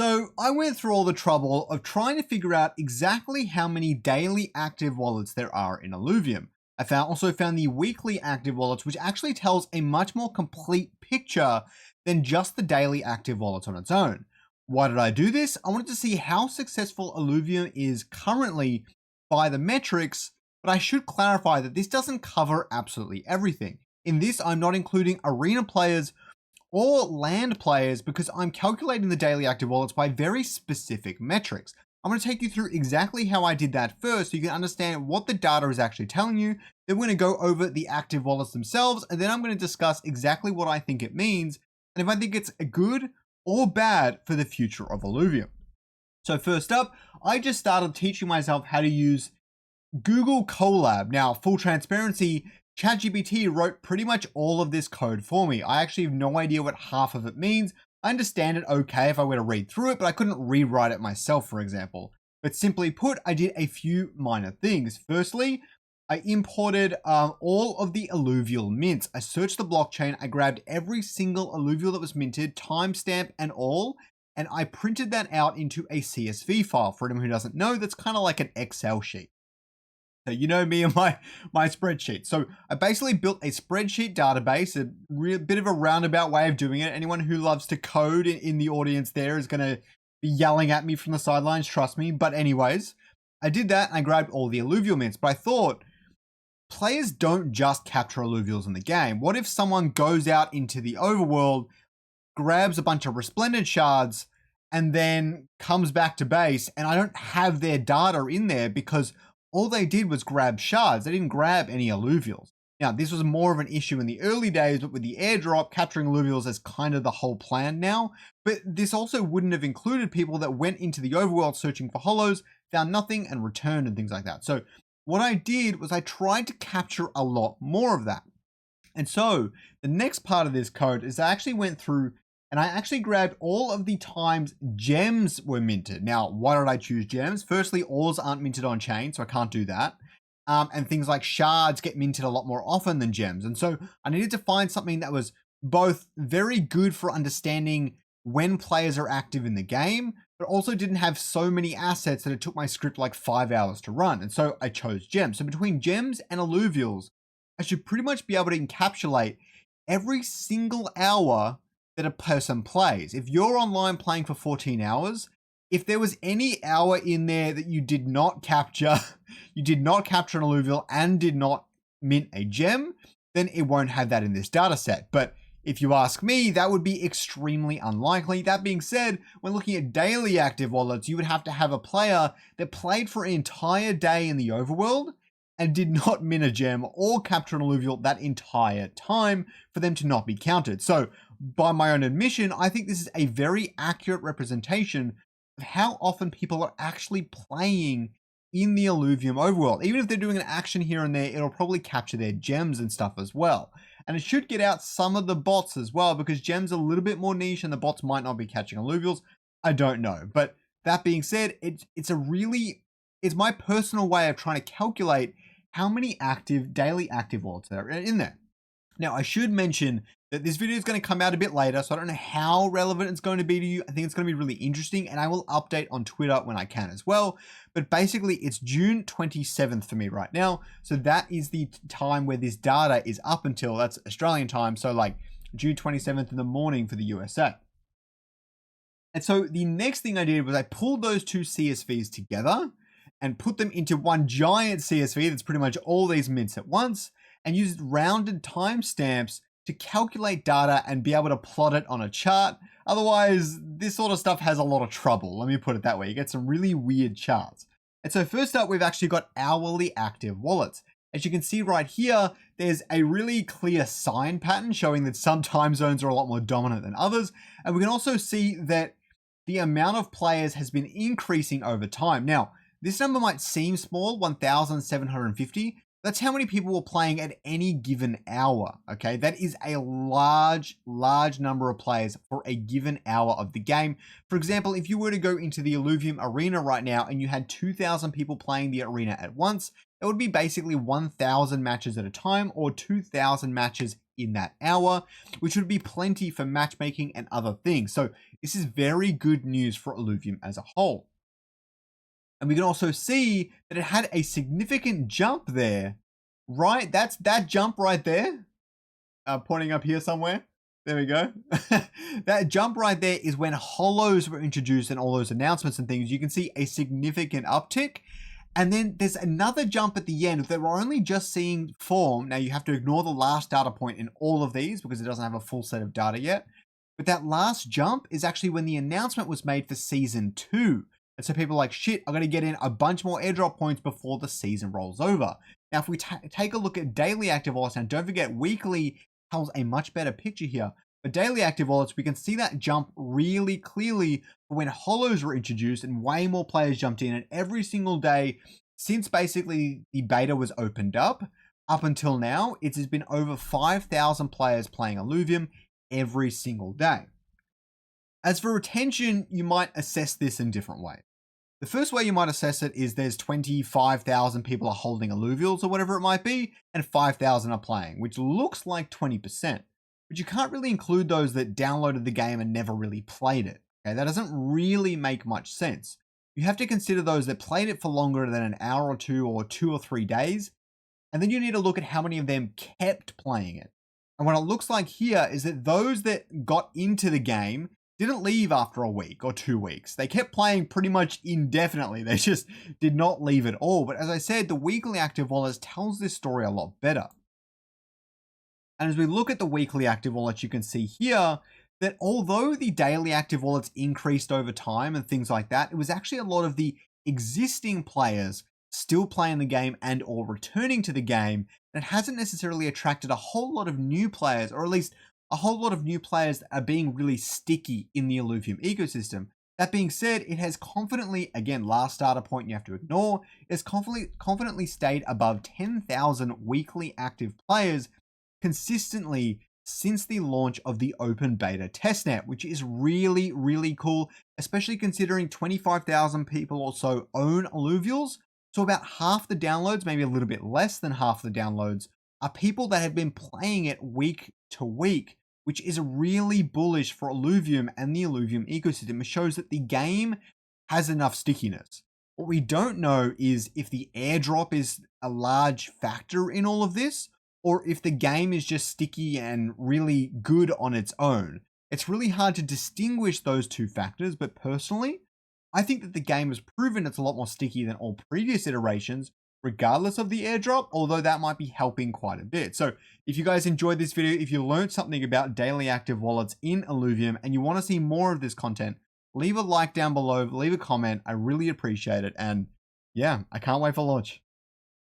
So I went through all the trouble of trying to figure out exactly how many daily active wallets there are in Illuvium. I also found the weekly active wallets, which actually tells a much more complete picture than just the daily active wallets on its own. Why did I do this? I wanted to see how successful Illuvium is currently by the metrics, but I should clarify that this doesn't cover absolutely everything. In this, I'm not including arena players or land players because I'm calculating the daily active wallets by very specific metrics. I'm going to take you through exactly how I did that first so you can understand what the data is actually telling you. Then we're going to go over the active wallets themselves, and then I'm going to discuss exactly what I think it means and if I think it's good or bad for the future of Illuvium. So first up, I just started teaching myself how to use Google Colab. Now, full transparency, ChatGPT wrote pretty much all of this code for me. I actually have no idea what half of it means. I understand it okay if I were to read through it, but I couldn't rewrite it myself, for example. But simply put, I did a few minor things. Firstly, I imported all of the alluvial mints. I searched the blockchain, I grabbed every single alluvial that was minted, timestamp and all, and I printed that out into a CSV file. For anyone who doesn't know, that's kind of like an Excel sheet. So you know me and my spreadsheet. So I basically built a spreadsheet database, a bit of a roundabout way of doing it. Anyone who loves to code in the audience there is going to be yelling at me from the sidelines, trust me. But anyways, I did that and I grabbed all the alluvial mints. But I thought, players don't just capture alluvials in the game. What if someone goes out into the overworld, grabs a bunch of resplendent shards, and then comes back to base and I don't have their data in there because all they did was grab shards. They didn't grab any alluvials. Now, this was more of an issue in the early days, but with the airdrop, capturing alluvials is kind of the whole plan now. But this also wouldn't have included people that went into the overworld searching for hollows, found nothing, and returned and things like that. So what I did was I tried to capture a lot more of that. And so the next part of this code is I actually went through and I actually grabbed all of the times gems were minted. Now, why did I choose gems? Firstly, ores aren't minted on chain, so I can't do that. And things like shards get minted a lot more often than gems. And so I needed to find something that was both very good for understanding when players are active in the game, but also didn't have so many assets that it took my script like 5 hours to run. And so I chose gems. So between gems and alluvials, I should pretty much be able to encapsulate every single hour that a person plays. If you're online playing for 14 hours, if there was any hour in there that you did not capture, you did not capture an alluvial and did not mint a gem, then it won't have that in this data set. But if you ask me, that would be extremely unlikely. That being said, when looking at daily active wallets, you would have to have a player that played for an entire day in the overworld and did not mint a gem or capture an alluvial that entire time for them to not be counted. So by my own admission, I think this is a very accurate representation of how often people are actually playing in the Illuvium overworld. Even if they're doing an action here and there, it'll probably capture their gems and stuff as well. And it should get out some of the bots as well, because gems are a little bit more niche and the bots might not be catching alluvials. I don't know. But that being said, it's my personal way of trying to calculate how many daily active wallets there are in there. Now, I should mention that this video is going to come out a bit later, so I don't know how relevant it's going to be to you. I think it's going to be really interesting, and I will update on Twitter when I can as well. But basically, it's June 27th for me right now. So that is the time where this data is up until, that's Australian time, so like June 27th in the morning for the USA. And so the next thing I did was I pulled those two CSVs together and put them into one giant CSV that's pretty much all these mints at once, and used rounded timestamps to calculate data and be able to plot it on a chart. Otherwise, this sort of stuff has a lot of trouble. Let me put it that way. You get some really weird charts. And so first up, we've actually got hourly active wallets. As you can see right here, there's a really clear sign pattern showing that some time zones are a lot more dominant than others. And we can also see that the amount of players has been increasing over time. Now, this number might seem small, 1,750. That's how many people were playing at any given hour, okay? That is a large number of players for a given hour of the game. For example, if you were to go into the Illuvium arena right now and you had 2,000 people playing the arena at once, it would be basically 1,000 matches at a time or 2,000 matches in that hour, which would be plenty for matchmaking and other things. So this is very good news for Illuvium as a whole. And we can also see that it had a significant jump there, right? That's that jump right there, pointing up here somewhere. There we go. That jump right there is when holos were introduced and all those announcements and things. You can see a significant uptick. And then there's another jump at the end that we're only just seeing form. Now you have to ignore the last data point in all of these because it doesn't have a full set of data yet. But that last jump is actually when the announcement was made for season 2. And so people are like, shit, I'm going to get in a bunch more airdrop points before the season rolls over. Now, if we take a look at daily active wallets, and don't forget, weekly tells a much better picture here. For daily active wallets, we can see that jump really clearly when holos were introduced and way more players jumped in. And every single day since basically the beta was opened up until now, it has been over 5,000 players playing Illuvium every single day. As for retention, you might assess this in different ways. The first way you might assess it is there's 25,000 people are holding alluvials or whatever it might be, and 5,000 are playing, which looks like 20%. But you can't really include those that downloaded the game and never really played it. Okay, that doesn't really make much sense. You have to consider those that played it for longer than an hour or 2 or 3 days. And then you need to look at how many of them kept playing it. And what it looks like here is that those that got into the game didn't leave after a week or 2 weeks. They kept playing pretty much indefinitely. They just did not leave at all. But as I said, the weekly active wallets tells this story a lot better. And as we look at the weekly active wallets, you can see here that although the daily active wallets increased over time and things like that, it was actually a lot of the existing players still playing the game and or returning to the game. And it hasn't necessarily attracted a whole lot of new players, or at least a whole lot of new players that are being really sticky in the Illuvium ecosystem. That being said, it has confidently, again, last data point you have to ignore, it's confidently stayed above 10,000 weekly active players consistently since the launch of the open beta testnet, which is really, really cool, especially considering 25,000 people or so own alluvials. So about half the downloads, maybe a little bit less than half the downloads, are people that have been playing it week to week, which is really bullish for Illuvium and the Illuvium ecosystem. It shows that the game has enough stickiness. What we don't know is if the airdrop is a large factor in all of this, or if the game is just sticky and really good on its own. It's really hard to distinguish those two factors, but personally, I think that the game has proven it's a lot more sticky than all previous iterations, regardless of the airdrop, although that might be helping quite a bit. So if you guys enjoyed this video, if you learned something about daily active wallets in Illuvium and you want to see more of this content, leave a like down below, leave a comment. I really appreciate it. And yeah, I can't wait for launch.